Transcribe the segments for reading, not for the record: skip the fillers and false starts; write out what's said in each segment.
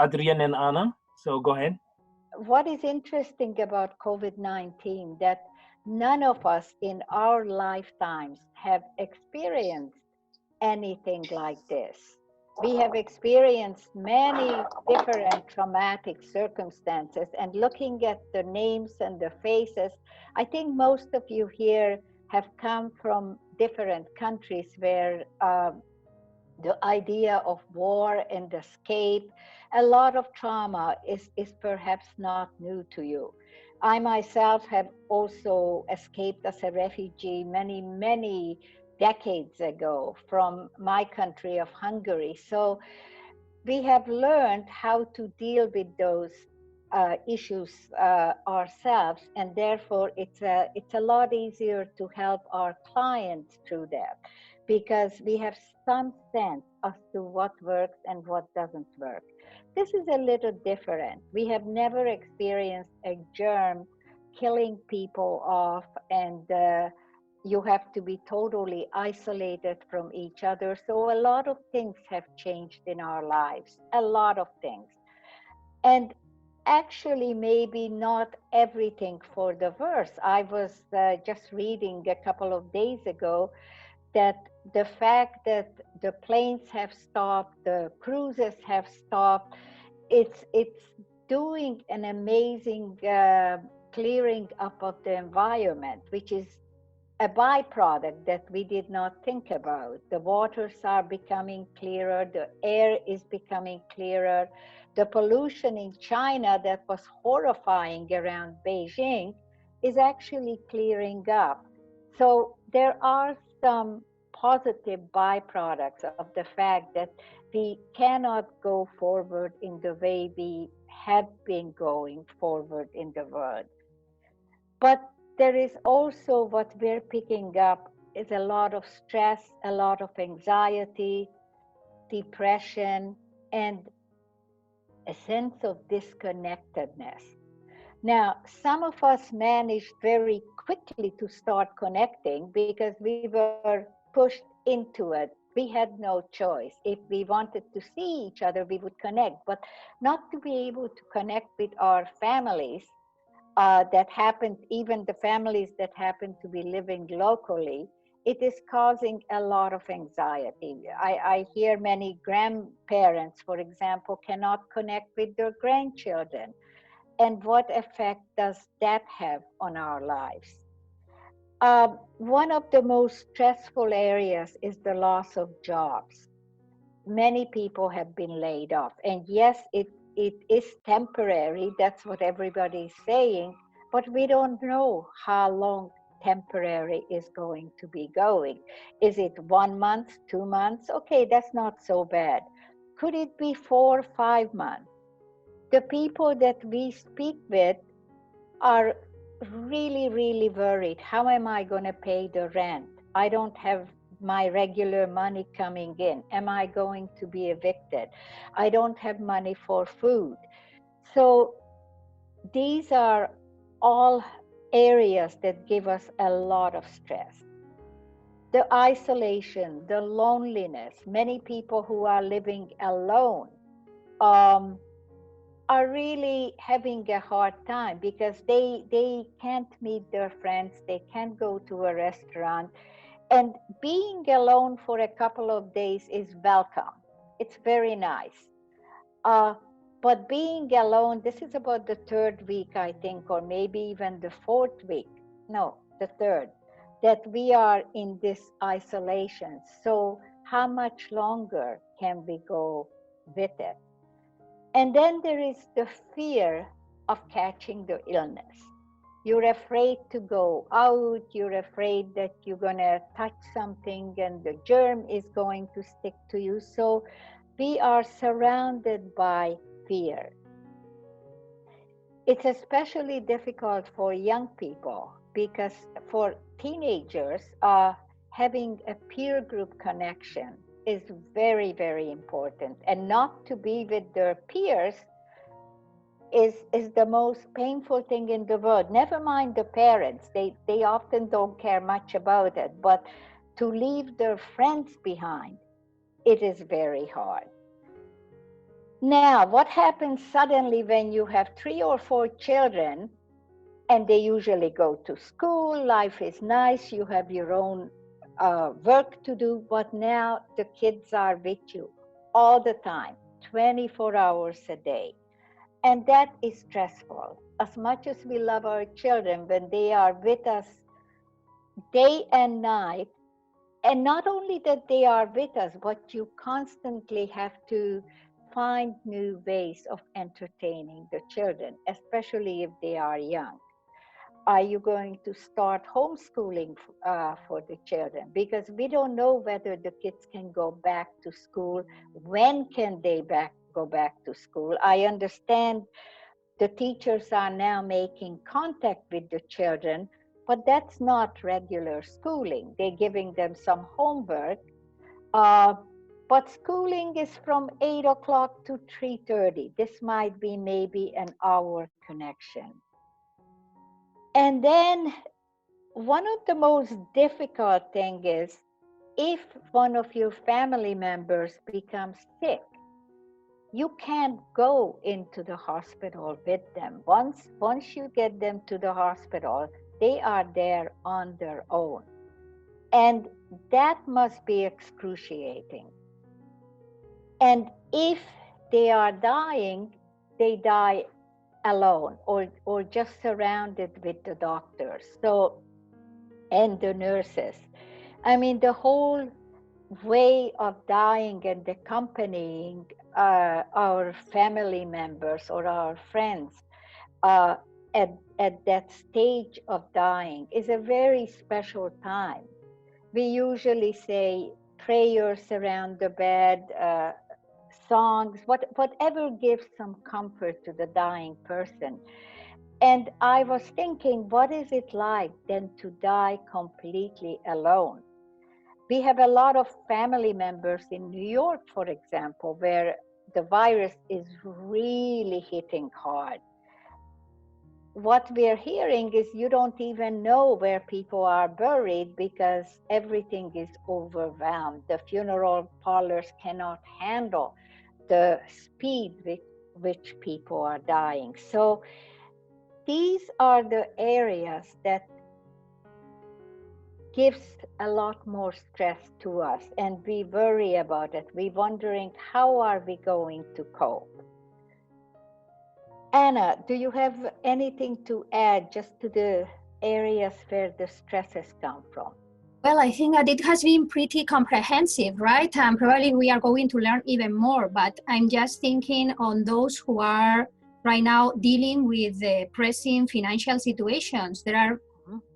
Adrian and Anna. So go ahead. What is interesting about COVID-19 that none of us in our lifetimes have experienced anything like this. We have experienced many different traumatic circumstances, and looking at the names and the faces, I think most of you here have come from different countries where the idea of war and escape, a lot of trauma is perhaps not new to you. I myself have also escaped as a refugee many, many decades ago from my country of Hungary. So we have learned how to deal with those issues ourselves, and therefore it's a lot easier to help our clients through that because we have some sense as to what works and what doesn't work. This is a little different. We have never experienced a germ killing people off, and you have to be totally isolated from each other. So a lot of things have changed in our lives, a lot of things. And actually, maybe not everything for the worse. I was just reading a couple of days ago that the fact that the planes have stopped, the cruises have stopped, it's doing an amazing clearing up of the environment, which is a byproduct that we did not think about. The waters are becoming clearer, the air is becoming clearer. The pollution in China that was horrifying around Beijing is actually clearing up. So there are some positive byproducts of the fact that we cannot go forward in the way we have been going forward in the world. But there is also what we're picking up is a lot of stress, a lot of anxiety, depression, and a sense of disconnectedness. Now, some of us managed very quickly to start connecting because we were pushed into it. We had no choice. If we wanted to see each other, we would connect, but not to be able to connect with our families that happened, even the families that happen to be living locally, it is causing a lot of anxiety. I hear many grandparents, for example, cannot connect with their grandchildren. And what effect does that have on our lives? One of the most stressful areas is the loss of jobs. Many people have been laid off. And yes, it is temporary. That's what everybody is saying. But we don't know how long temporary is going to be going. Is it 1 month, 2 months? Okay, that's not so bad. Could it be 4, 5 months? The people that we speak with are really, really worried. How am I going to pay the rent? I don't have my regular money coming in. Am I going to be evicted? I don't have money for food. So these are all areas that give us a lot of stress. The isolation, the loneliness, many people who are living alone are really having a hard time because they can't meet their friends, they can't go to a restaurant. And being alone for a couple of days is welcome. It's very nice. But being alone, this is about the third week, I think, or maybe even the fourth week. No, the third, that we are in this isolation. So how much longer can we go with it? And then there is the fear of catching the illness. You're afraid to go out, you're afraid that you're going to touch something and the germ is going to stick to you. So we are surrounded by fear. It's especially difficult for young people because for teenagers, having a peer group connection is very, very important. And not to be with their peers is the most painful thing in the world. Never mind the parents, they often don't care much about it, but to leave their friends behind, it is very hard. Now, what happens suddenly when you have 3 or 4 children and they usually go to school? Life is nice, you have your own work to do, but now the kids are with you all the time, 24 hours a day. And that is stressful. As much as we love our children, when they are with us day and night, and not only that they are with us, but you constantly have to find new ways of entertaining the children, especially if they are young. Are you going to start homeschooling for the children? Because we don't know whether the kids can go back to school. When can they go back to school? I understand the teachers are now making contact with the children, but that's not regular schooling. They're giving them some homework, uh, but schooling is from 8 o'clock to 3:30. This might be maybe an hour connection. And then one of the most difficult thing is if one of your family members becomes sick, you can't go into the hospital with them. Once you get them to the hospital, they are there on their own. And that must be excruciating. And if they are dying, they die alone or just surrounded with the doctors. So, and the nurses. I mean, the whole way of dying and accompanying our family members or our friends uh, at that stage of dying is a very special time. We usually say prayers around the bed, songs, whatever gives some comfort to the dying person. And I was thinking, what is it like then to die completely alone? We have a lot of family members in New York, for example, where the virus is really hitting hard. What we're hearing is you don't even know where people are buried because everything is overwhelmed. The funeral parlors cannot handle the speed with which people are dying. So these are the areas that gives a lot more stress to us, and we worry about it. We're wondering, how are we going to cope? Anna, do you have anything to add just to the areas where the stresses come from? Well, I think that it has been pretty comprehensive, right? And probably we are going to learn even more, but I'm just thinking on those who are right now dealing with the pressing financial situations. There are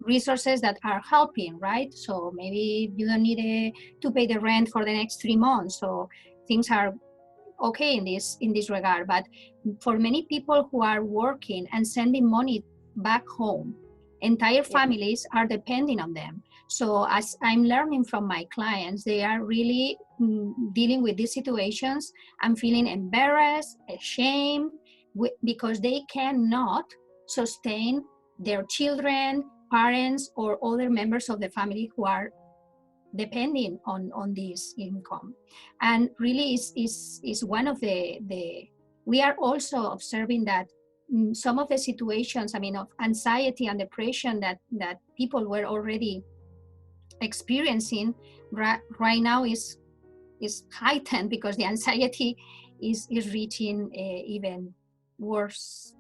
resources that are helping, right? So maybe you don't need to pay the rent for the next 3 months. So things are okay in this regard. But for many people who are working and sending money back home, entire families are depending on them. So as I'm learning from my clients, they are really dealing with these situations and feeling embarrassed, ashamed, because they cannot sustain their children, parents, or other members of the family who are depending on this income. And really is one of the we are also observing that some of the situations, I mean, of anxiety and depression that people were already experiencing right now is heightened because the anxiety is reaching even worse,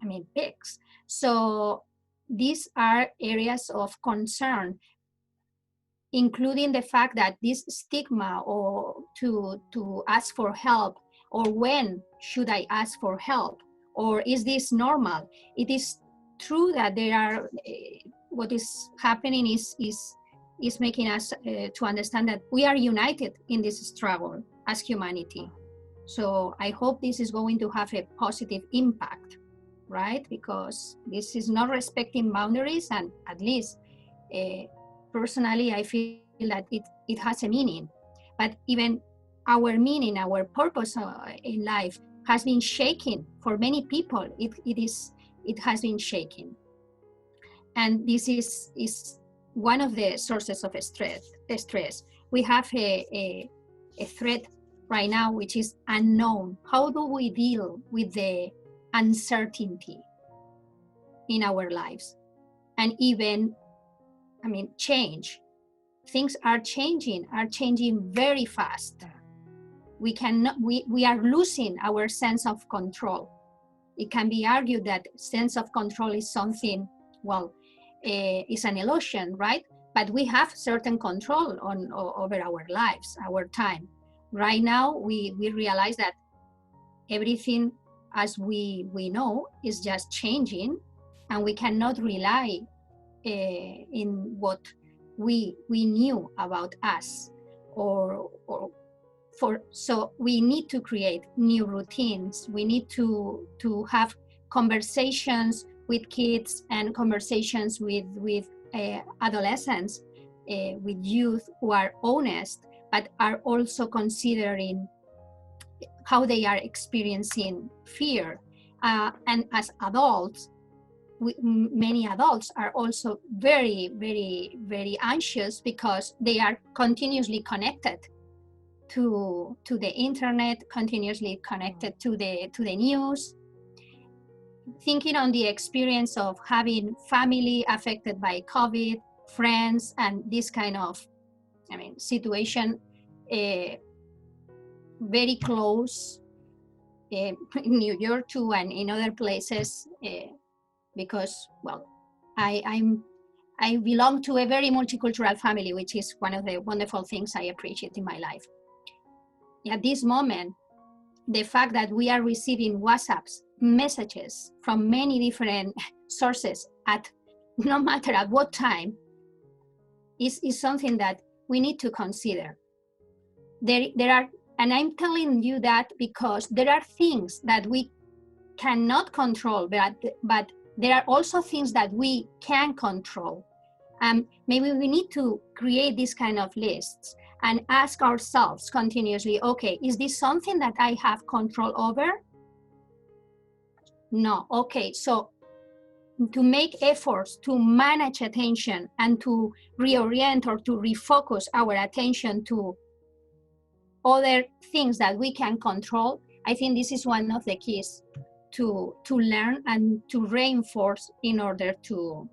I mean, peaks. So these are areas of concern, including the fact that this stigma or to ask for help, or when should I ask for help, or is this normal? It is true that there are what is happening is making us to understand that we are united in this struggle as humanity. So I hope this is going to have a positive impact, right? Because this is not respecting boundaries, and at least personally, I feel that it has a meaning. But even our meaning, our purpose in life has been shaken for many people. It has been shaken. And this is one of the sources of stress. We have a threat right now, which is unknown. How do we deal with the uncertainty in our lives? And even, change. Things are changing very fast. We are losing our sense of control. It can be argued that sense of control is something, is an illusion, right? But we have certain control over our lives, our time. Right now, we realize that everything, as we know, is just changing, and we cannot rely in what we knew about us, so we need to create new routines. We need to have conversations with kids and conversations with adolescents, with youth who are honest, but are also considering how they are experiencing fear. And as adults, many adults are also very, very, very anxious because they are continuously connected to the internet, continuously connected to the news, thinking on the experience of having family affected by COVID, friends, and this kind of, situation, very close in New York too, and in other places, because, I belong to a very multicultural family, which is one of the wonderful things I appreciate in my life. At this moment, the fact that we are receiving WhatsApps, messages from many different sources at no matter at what time is something that we need to consider. There are, and I'm telling you that because there are things that we cannot control, but there are also things that we can control. Maybe we need to create this kind of lists and ask ourselves continuously, okay, is this something that I have control over? No. Okay, so to make efforts to manage attention and to reorient or to refocus our attention to other things that we can control, I think this is one of the keys to learn and to reinforce in order to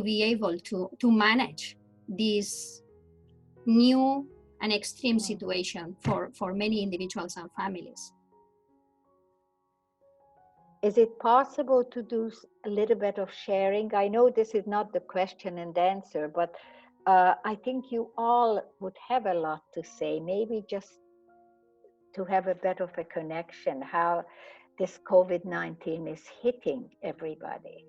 be able to manage this new and extreme situation for many individuals and families. Is it possible to do a little bit of sharing? I know this is not the question and answer, but I think you all would have a lot to say, maybe just to have a bit of a connection, how this COVID-19 is hitting everybody.